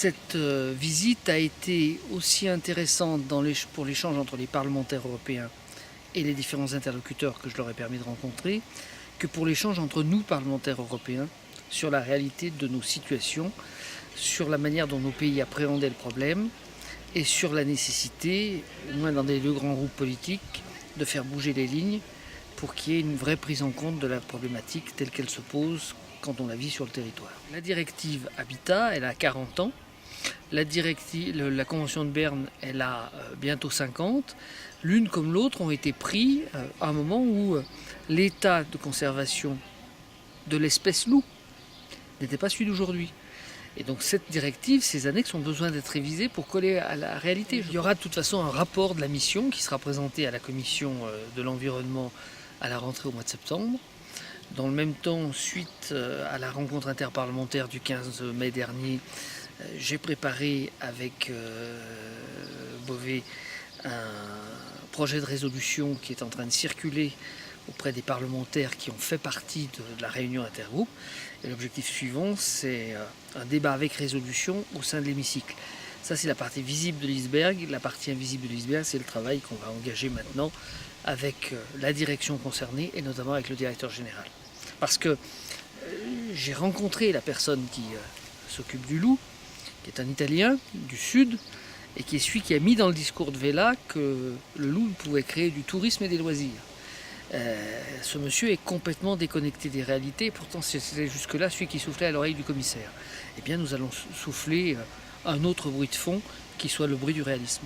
Cette visite a été aussi intéressante pour l'échange entre les parlementaires européens et les différents interlocuteurs que je leur ai permis de rencontrer, que pour l'échange entre nous, parlementaires européens, sur la réalité de nos situations, sur la manière dont nos pays appréhendaient le problème et sur la nécessité, au moins dans les deux grands groupes politiques, de faire bouger les lignes pour qu'il y ait une vraie prise en compte de la problématique telle qu'elle se pose quand on la vit sur le territoire. La directive Habitat, elle a 40 ans. La Convention de Berne, elle a bientôt 50. L'une comme l'autre ont été pris à un moment où l'état de conservation de l'espèce loup n'était pas celui d'aujourd'hui. Et donc cette directive, ces annexes ont besoin d'être révisées pour coller à la réalité. Il y aura de toute façon un rapport de la mission qui sera présenté à la commission de l'environnement à la rentrée au mois de septembre. Dans le même temps, suite à la rencontre interparlementaire du 15 mai dernier, j'ai préparé avec Beauvais un projet de résolution qui est en train de circuler auprès des parlementaires qui ont fait partie de la réunion intergroupe. Et l'objectif suivant, c'est un débat avec résolution au sein de l'hémicycle. Ça, c'est la partie visible de l'iceberg. La partie invisible de l'iceberg, c'est le travail qu'on va engager maintenant avec la direction concernée et notamment avec le directeur général. Parce que j'ai rencontré la personne qui s'occupe du loup, qui est un Italien du Sud, et qui est celui qui a mis dans le discours de Vella que le loup pouvait créer du tourisme et des loisirs. Ce monsieur est complètement déconnecté des réalités, et pourtant c'était jusque-là celui qui soufflait à l'oreille du commissaire. Eh bien nous allons souffler un autre bruit de fond qui soit le bruit du réalisme.